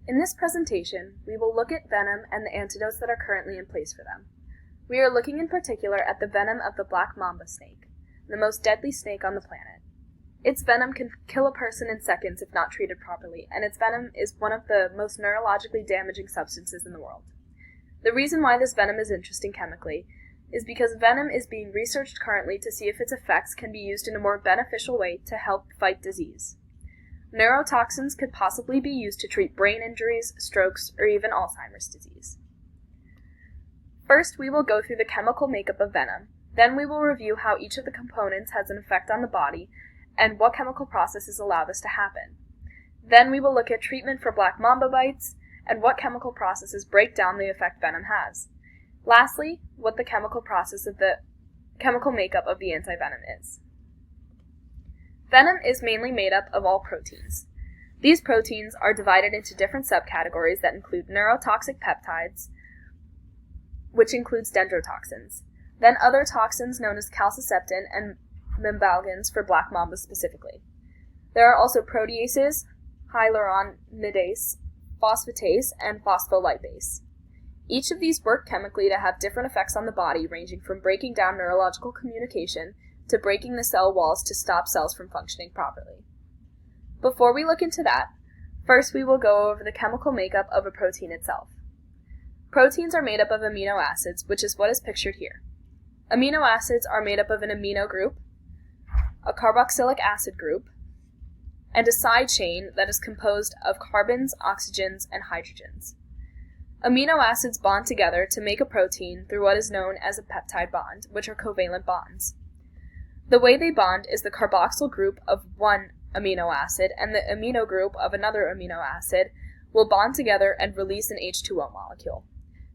In this presentation, we will look at venom and the antidotes that are currently in place for them. We are looking in particular at the venom of the black mamba snake, the most deadly snake on the planet. Its venom can kill a person in seconds if not treated properly, and its venom is one of the most neurologically damaging substances in the world. The reason why this venom is interesting chemically is because venom is being researched currently to see if its effects can be used in a more beneficial way to help fight disease. Neurotoxins could possibly be used to treat brain injuries, strokes, or even Alzheimer's disease. First, we will go through the chemical makeup of venom. Then we will review how each of the components has an effect on the body and what chemical processes allow this to happen. Then we will look at treatment for black mamba bites and what chemical processes break down the effect venom has. Lastly, what the chemical process of the chemical makeup of the antivenom is. Venom is mainly made up of all proteins. These proteins are divided into different subcategories that include neurotoxic peptides, which includes dendrotoxins, then other toxins known as calciceptin and membalgins for black mamba specifically. There are also proteases, hyaluronidase, phosphatase, and phospholipase. Each of these work chemically to have different effects on the body, ranging from breaking down neurological communication to breaking the cell walls to stop cells from functioning properly. Before we look into that, first we will go over the chemical makeup of a protein itself. Proteins are made up of amino acids, which is what is pictured here. Amino acids are made up of an amino group, a carboxylic acid group, and a side chain that is composed of carbons, oxygens, and hydrogens. Amino acids bond together to make a protein through what is known as a peptide bond, which are covalent bonds. The way they bond is the carboxyl group of one amino acid and the amino group of another amino acid will bond together and release an H2O molecule.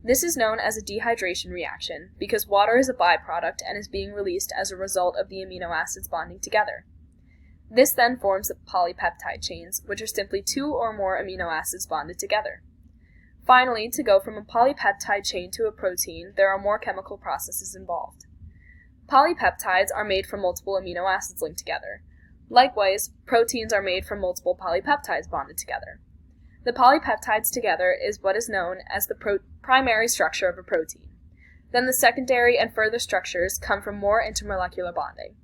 This is known as a dehydration reaction because water is a byproduct and is being released as a result of the amino acids bonding together. This then forms the polypeptide chains, which are simply two or more amino acids bonded together. Finally, to go from a polypeptide chain to a protein, there are more chemical processes involved. Polypeptides are made from multiple amino acids linked together. Likewise, proteins are made from multiple polypeptides bonded together. The polypeptides together is what is known as the primary structure of a protein. Then the secondary and further structures come from more intermolecular bonding.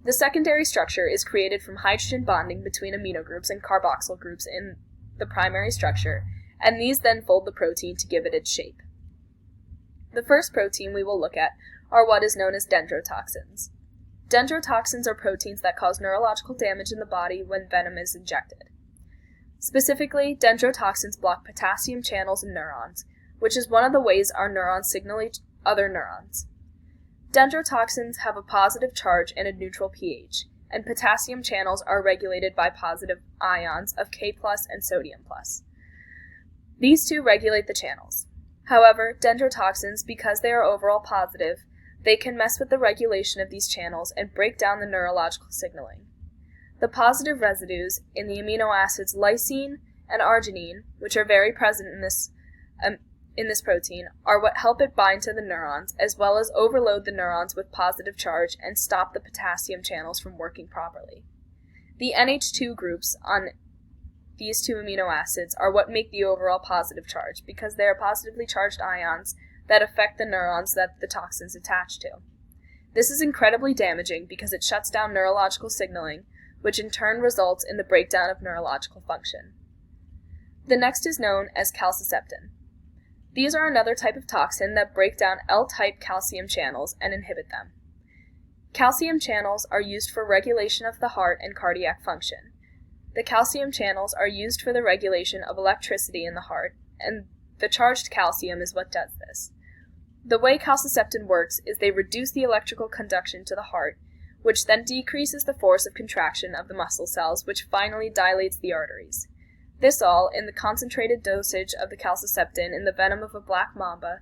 The secondary structure is created from hydrogen bonding between amino groups and carboxyl groups in the primary structure, and these then fold the protein to give it its shape. The first protein we will look at are what is known as dendrotoxins. Dendrotoxins are proteins that cause neurological damage in the body when venom is injected. Specifically, dendrotoxins block potassium channels in neurons, which is one of the ways our neurons signal each other neurons. Dendrotoxins have a positive charge and a neutral pH, and potassium channels are regulated by positive ions of K+ and sodium+. These two regulate the channels. However, dendrotoxins, because they are overall positive, they can mess with the regulation of these channels and break down the neurological signaling. The positive residues in the amino acids lysine and arginine, which are very present in this protein, are what help it bind to the neurons, as well as overload the neurons with positive charge and stop the potassium channels from working properly. The NH2 groups on these two amino acids are what make the overall positive charge, because they are positively charged ions that affect the neurons that the toxins attach to. This is incredibly damaging because it shuts down neurological signaling, which in turn results in the breakdown of neurological function. The next is known as calciceptin. These are another type of toxin that break down L-type calcium channels and inhibit them. Calcium channels are used for regulation of the heart and cardiac function. The calcium channels are used for the regulation of electricity in the heart, and the charged calcium is what does this. The way calciceptin works is they reduce the electrical conduction to the heart, which then decreases the force of contraction of the muscle cells, which finally dilates the arteries. This all, in the concentrated dosage of the calciceptin in the venom of a black mamba,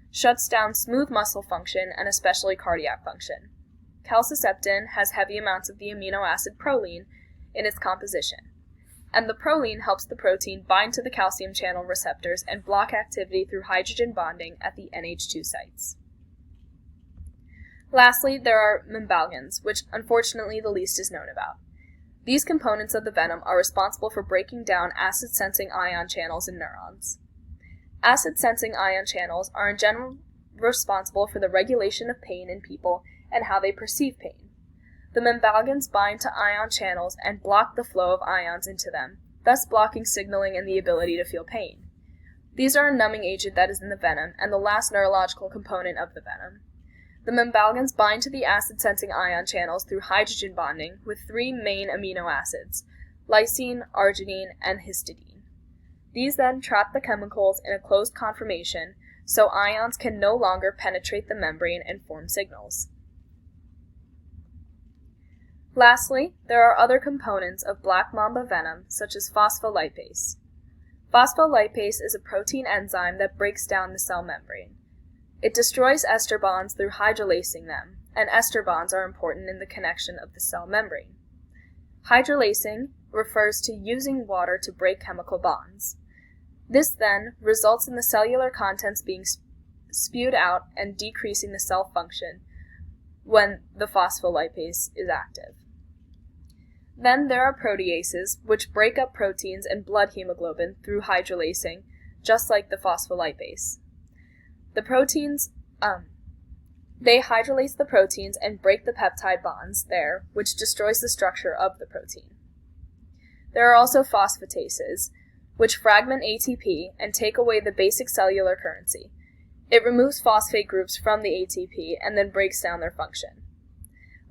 shuts down smooth muscle function and especially cardiac function. Calciceptin has heavy amounts of the amino acid proline in its composition, and the proline helps the protein bind to the calcium channel receptors and block activity through hydrogen bonding at the NH2 sites. Lastly, there are membalgins, which unfortunately the least is known about. These components of the venom are responsible for breaking down acid-sensing ion channels in neurons. Acid-sensing ion channels are in general responsible for the regulation of pain in people and how they perceive pain. The membalgins bind to ion channels and block the flow of ions into them, thus blocking signaling and the ability to feel pain. These are a numbing agent that is in the venom and the last neurological component of the venom. The membalgins bind to the acid-sensing ion channels through hydrogen bonding with three main amino acids, lysine, arginine, and histidine. These then trap the chemicals in a closed conformation so ions can no longer penetrate the membrane and form signals. Lastly, there are other components of black mamba venom, such as phospholipase. Phospholipase is a protein enzyme that breaks down the cell membrane. It destroys ester bonds through hydrolysing them, and ester bonds are important in the connection of the cell membrane. Hydrolysing refers to using water to break chemical bonds. This then results in the cellular contents being spewed out and decreasing the cell function when the phospholipase is active. Then there are proteases, which break up proteins and blood hemoglobin through hydrolysing, just like the phospholipase. The proteins, they hydrolyse the proteins and break the peptide bonds there, which destroys the structure of the protein. There are also phosphatases, which fragment ATP and take away the basic cellular currency. It removes phosphate groups from the ATP and then breaks down their function.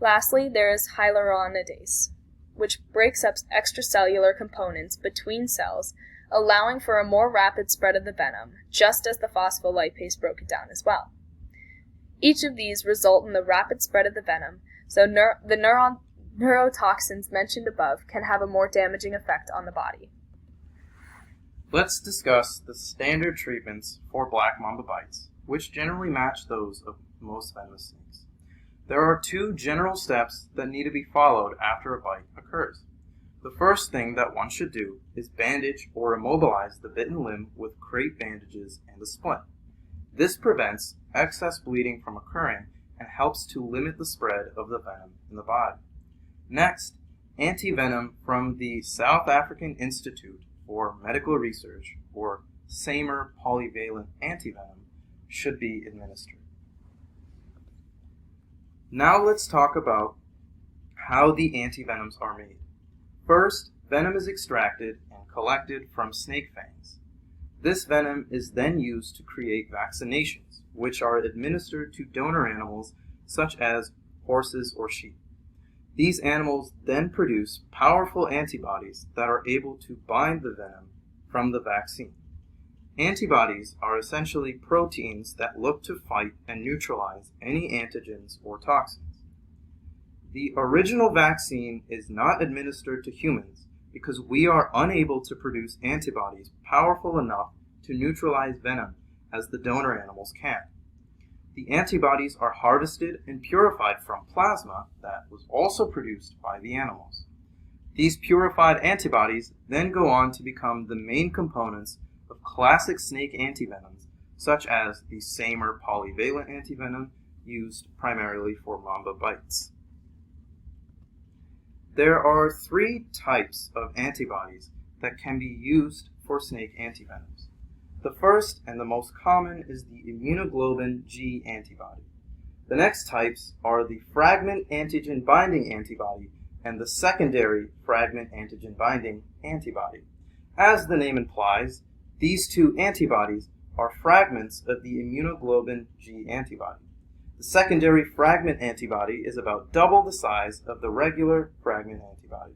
Lastly, there is hyaluronidase, which breaks up extracellular components between cells, allowing for a more rapid spread of the venom, just as the phospholipase broke it down as well. Each of these result in the rapid spread of the venom, so the neurotoxins mentioned above can have a more damaging effect on the body. Let's discuss the standard treatments for black mamba bites, which generally match those of most venomous snakes. There are two general steps that need to be followed after a bite occurs. The first thing that one should do is bandage or immobilize the bitten limb with crepe bandages and a splint. This prevents excess bleeding from occurring and helps to limit the spread of the venom in the body. Next, antivenom from the South African Institute for Medical Research, or SAMR polyvalent antivenom, should be administered. Now let's talk about how the antivenoms are made. First, venom is extracted and collected from snake fangs. This venom is then used to create vaccinations, which are administered to donor animals such as horses or sheep. These animals then produce powerful antibodies that are able to bind the venom from the vaccine. Antibodies are essentially proteins that look to fight and neutralize any antigens or toxins. The original vaccine is not administered to humans because we are unable to produce antibodies powerful enough to neutralize venom as the donor animals can. The antibodies are harvested and purified from plasma that was also produced by the animals. These purified antibodies then go on to become the main components of classic snake antivenoms, such as the SAMR polyvalent antivenom used primarily for mamba bites. There are three types of antibodies that can be used for snake antivenoms. The first and the most common is the immunoglobulin G antibody. The next types are the fragment antigen binding antibody and the secondary fragment antigen binding antibody. As the name implies, these two antibodies are fragments of the immunoglobulin G antibody. The secondary fragment antibody is about double the size of the regular fragment antibody.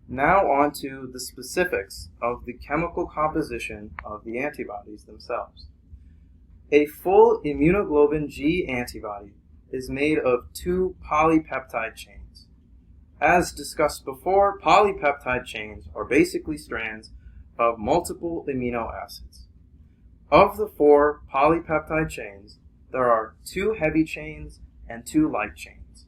Now on to the specifics of the chemical composition of the antibodies themselves. A full immunoglobulin G antibody is made of two polypeptide chains. As discussed before, polypeptide chains are basically strands of multiple amino acids. Of the four polypeptide chains, there are two heavy chains and two light chains,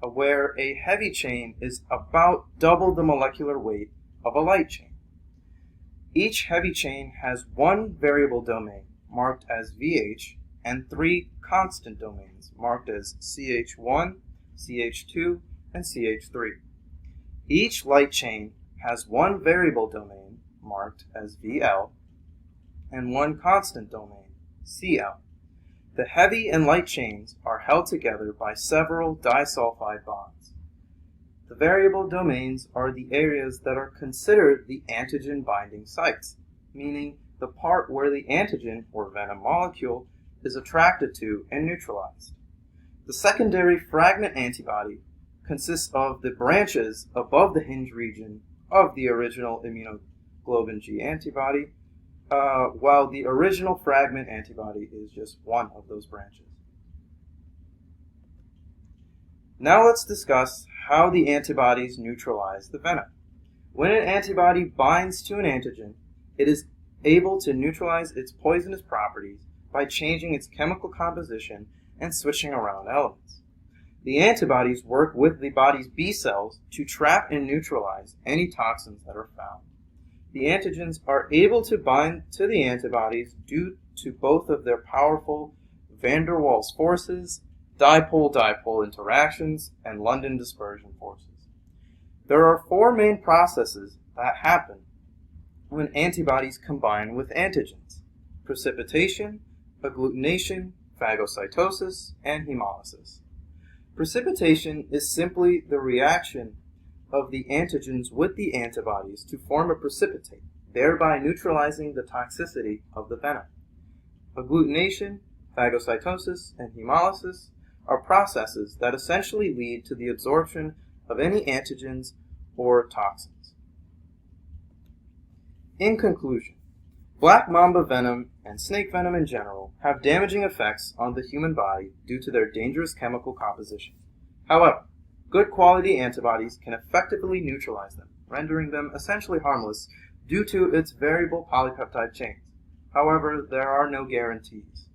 where a heavy chain is about double the molecular weight of a light chain. Each heavy chain has one variable domain, marked as VH, and three constant domains, marked as CH1, CH2, and CH3. Each light chain has one variable domain, marked as VL, and one constant domain, CL. The heavy and light chains are held together by several disulfide bonds. The variable domains are the areas that are considered the antigen binding sites, meaning the part where the antigen or venom molecule is attracted to and neutralized. The secondary fragment antibody consists of the branches above the hinge region of the original immunoglobulin G antibody, while the original fragment antibody is just one of those branches. Now let's discuss how the antibodies neutralize the venom. When an antibody binds to an antigen, it is able to neutralize its poisonous properties by changing its chemical composition and switching around elements. The antibodies work with the body's B cells to trap and neutralize any toxins that are found. The antigens are able to bind to the antibodies due to both of their powerful van der Waals forces, dipole-dipole interactions, and London dispersion forces. There are four main processes that happen when antibodies combine with antigens: precipitation, agglutination, phagocytosis, and hemolysis. Precipitation is simply the reaction of the antigens with the antibodies to form a precipitate, thereby neutralizing the toxicity of the venom. Agglutination, phagocytosis, and hemolysis are processes that essentially lead to the absorption of any antigens or toxins. In conclusion, black mamba venom and snake venom in general have damaging effects on the human body due to their dangerous chemical composition. However, good quality antibodies can effectively neutralize them, rendering them essentially harmless due to its variable polypeptide chains. However, there are no guarantees.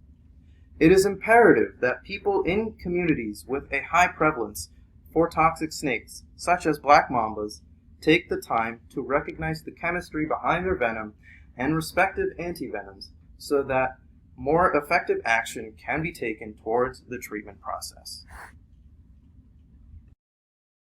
It is imperative that people in communities with a high prevalence for toxic snakes, such as black mambas, take the time to recognize the chemistry behind their venom and respective antivenoms so that more effective action can be taken towards the treatment process.